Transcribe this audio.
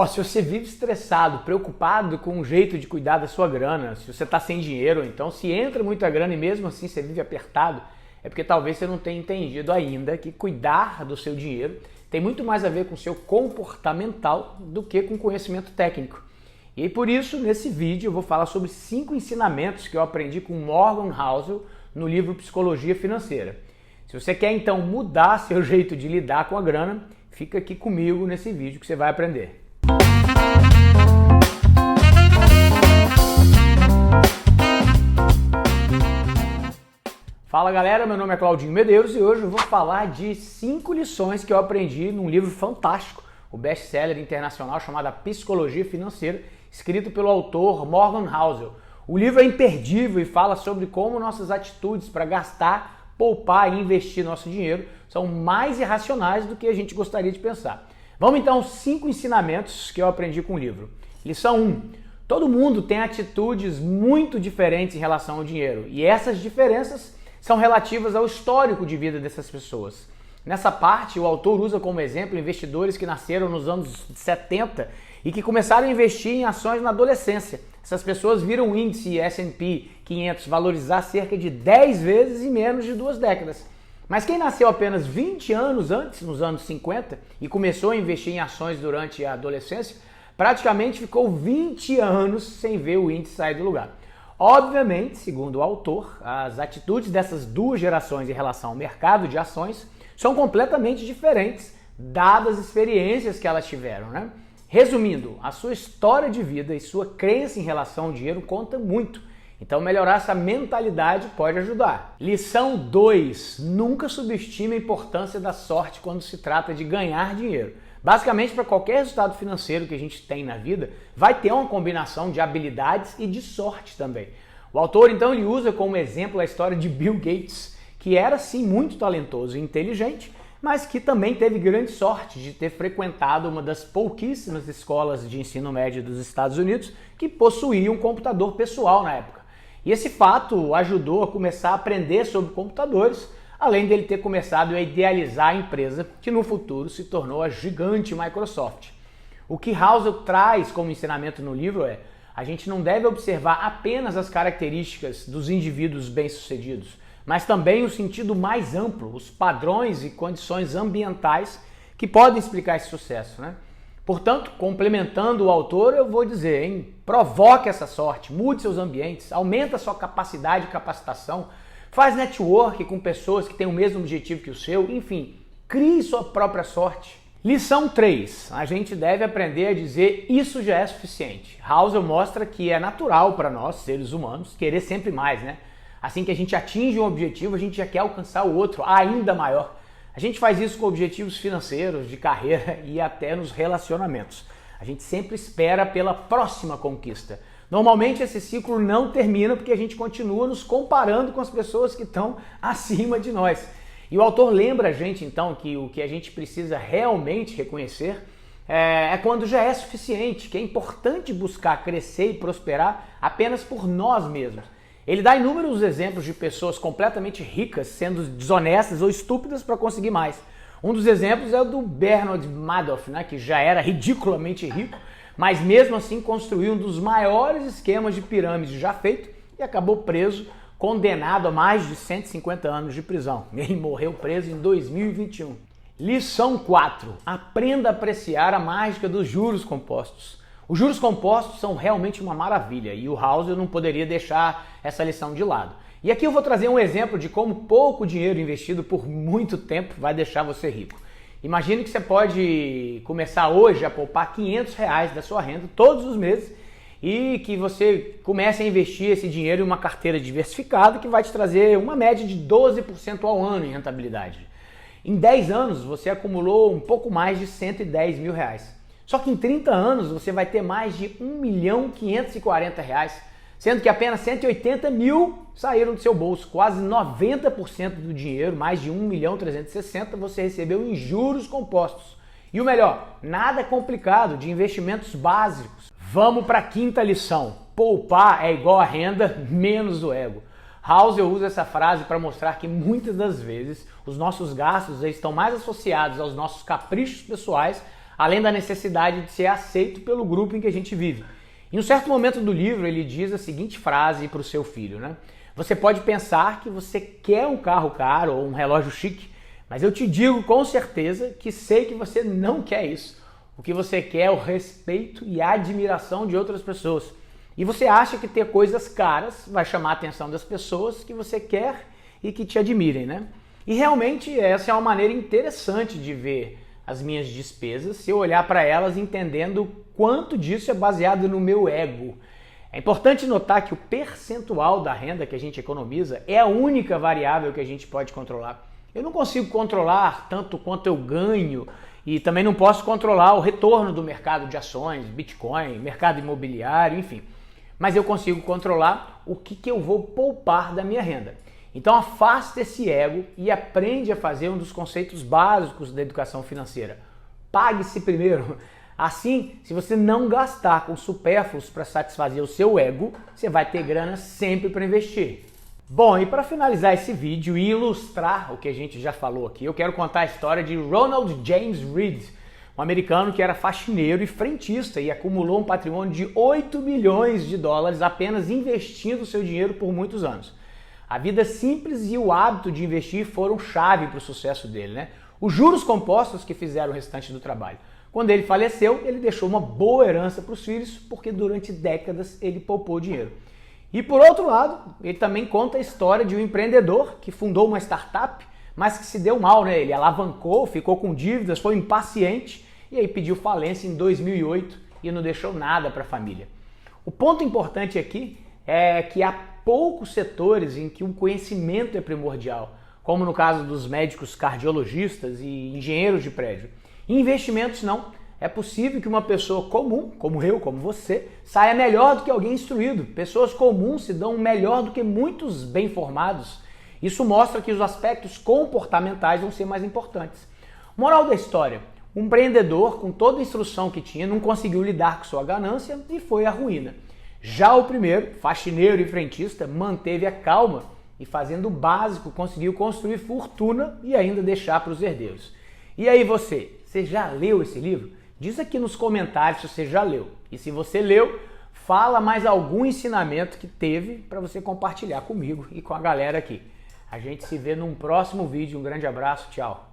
Se você vive estressado, preocupado com o jeito de cuidar da sua grana, se você está sem dinheiro, então se entra muita grana e mesmo assim você vive apertado, é porque talvez você não tenha entendido ainda que cuidar do seu dinheiro tem muito mais a ver com o seu comportamental do que com conhecimento técnico. E por isso, nesse vídeo, eu vou falar sobre 5 ensinamentos que eu aprendi com Morgan Housel no livro Psicologia Financeira. Se você quer então mudar seu jeito de lidar com a grana, fica aqui comigo nesse vídeo que você vai aprender. Fala galera, meu nome é Claudinho Medeiros e hoje eu vou falar de 5 lições que eu aprendi num livro fantástico, o best-seller internacional chamado Psicologia Financeira, escrito pelo autor Morgan Housel. O livro é imperdível e fala sobre como nossas atitudes para gastar, poupar e investir nosso dinheiro são mais irracionais do que a gente gostaria de pensar. Vamos então aos 5 ensinamentos que eu aprendi com o livro. Lição 1. Todo mundo tem atitudes muito diferentes em relação ao dinheiro e essas diferenças são relativas ao histórico de vida dessas pessoas. Nessa parte, o autor usa como exemplo investidores que nasceram nos anos 70 e que começaram a investir em ações na adolescência. Essas pessoas viram o índice S&P 500 valorizar cerca de 10 vezes em menos de 2 décadas. Mas quem nasceu apenas 20 anos antes, nos anos 50, e começou a investir em ações durante a adolescência, praticamente ficou 20 anos sem ver o índice sair do lugar. Obviamente, segundo o autor, as atitudes dessas duas gerações em relação ao mercado de ações são completamente diferentes, dadas as experiências que elas tiveram, né? Resumindo, a sua história de vida e sua crença em relação ao dinheiro conta muito. Então melhorar essa mentalidade pode ajudar. Lição 2. Nunca subestime a importância da sorte quando se trata de ganhar dinheiro. Basicamente, para qualquer resultado financeiro que a gente tem na vida, vai ter uma combinação de habilidades e de sorte também. O autor, então, ele usa como exemplo a história de Bill Gates, que era, sim, muito talentoso e inteligente, mas que também teve grande sorte de ter frequentado uma das pouquíssimas escolas de ensino médio dos Estados Unidos que possuía um computador pessoal na época. E esse fato ajudou a começar a aprender sobre computadores, além dele ter começado a idealizar a empresa que no futuro se tornou a gigante Microsoft. O que Housel traz como ensinamento no livro é: a gente não deve observar apenas as características dos indivíduos bem-sucedidos, mas também o sentido mais amplo, os padrões e condições ambientais que podem explicar esse sucesso, né? Portanto, complementando o autor, eu vou dizer, provoque essa sorte, mude seus ambientes, aumenta a sua capacidade de capacitação, faz network com pessoas que têm o mesmo objetivo que o seu, enfim, crie sua própria sorte. Lição 3. A gente deve aprender a dizer isso já é suficiente. Housel mostra que é natural para nós, seres humanos, querer sempre mais, né? Assim que a gente atinge um objetivo, a gente já quer alcançar o outro ainda maior. A gente faz isso com objetivos financeiros, de carreira e até nos relacionamentos. A gente sempre espera pela próxima conquista. Normalmente esse ciclo não termina porque a gente continua nos comparando com as pessoas que estão acima de nós. E o autor lembra a gente então que o que a gente precisa realmente reconhecer é quando já é suficiente, que é importante buscar crescer e prosperar apenas por nós mesmos. Ele dá inúmeros exemplos de pessoas completamente ricas sendo desonestas ou estúpidas para conseguir mais. Um dos exemplos é o do Bernard Madoff, né, que já era ridiculamente rico, mas mesmo assim construiu um dos maiores esquemas de pirâmide já feito e acabou preso, condenado a mais de 150 anos de prisão. Ele morreu preso em 2021. Lição 4. Aprenda a apreciar a mágica dos juros compostos. Os juros compostos são realmente uma maravilha e o Housel não poderia deixar essa lição de lado. E aqui eu vou trazer um exemplo de como pouco dinheiro investido por muito tempo vai deixar você rico. Imagine que você pode começar hoje a poupar R$500 da sua renda todos os meses e que você comece a investir esse dinheiro em uma carteira diversificada que vai te trazer uma média de 12% ao ano em rentabilidade. Em 10 anos você acumulou um pouco mais de R$110 mil. Só que em 30 anos você vai ter mais de R$1.540.000, sendo que apenas 180 mil saíram do seu bolso. Quase 90% do dinheiro, mais de 1.360.000, você recebeu em juros compostos. E o melhor, nada complicado, de investimentos básicos. Vamos para a 5ª lição. Poupar é igual a renda menos o ego. Housel usa essa frase para mostrar que muitas das vezes os nossos gastos estão mais associados aos nossos caprichos pessoais além da necessidade de ser aceito pelo grupo em que a gente vive. Em um certo momento do livro, ele diz a seguinte frase para o seu filho, né? Você pode pensar que você quer um carro caro ou um relógio chique, mas eu te digo com certeza que sei que você não quer isso. O que você quer é o respeito e a admiração de outras pessoas. E você acha que ter coisas caras vai chamar a atenção das pessoas que você quer e que te admirem, né? E realmente essa é uma maneira interessante de ver as minhas despesas, se eu olhar para elas entendendo quanto disso é baseado no meu ego. É importante notar que o percentual da renda que a gente economiza é a única variável que a gente pode controlar. Eu não consigo controlar tanto quanto eu ganho e também não posso controlar o retorno do mercado de ações, Bitcoin, mercado imobiliário, enfim. Mas eu consigo controlar o que eu vou poupar da minha renda. Então afasta esse ego e aprende a fazer um dos conceitos básicos da educação financeira. Pague-se primeiro. Assim, se você não gastar com supérfluos para satisfazer o seu ego, você vai ter grana sempre para investir. Bom, e para finalizar esse vídeo e ilustrar o que a gente já falou aqui, eu quero contar a história de Ronald James Reed, um americano que era faxineiro e frentista e acumulou um patrimônio de 8 milhões de dólares apenas investindo seu dinheiro por muitos anos. A vida simples e o hábito de investir foram chave para o sucesso dele, né? Os juros compostos que fizeram o restante do trabalho. Quando ele faleceu, ele deixou uma boa herança para os filhos, porque durante décadas ele poupou dinheiro. E por outro lado, ele também conta a história de um empreendedor que fundou uma startup, mas que se deu mal, né? Ele alavancou, ficou com dívidas, foi impaciente e aí pediu falência em 2008 e não deixou nada para a família. O ponto importante aqui é que há poucos setores em que o conhecimento é primordial, como no caso dos médicos cardiologistas e engenheiros de prédio. Em investimentos não. É possível que uma pessoa comum, como eu, como você, saia melhor do que alguém instruído. Pessoas comuns se dão melhor do que muitos bem formados. Isso mostra que os aspectos comportamentais vão ser mais importantes. Moral da história: um empreendedor, com toda a instrução que tinha, não conseguiu lidar com sua ganância e foi à ruína. Já o primeiro, faxineiro e frentista, manteve a calma e, fazendo o básico, conseguiu construir fortuna e ainda deixar para os herdeiros. E aí você já leu esse livro? Diz aqui nos comentários se você já leu. E se você leu, fala mais algum ensinamento que teve para você compartilhar comigo e com a galera aqui. A gente se vê num próximo vídeo. Um grande abraço, tchau!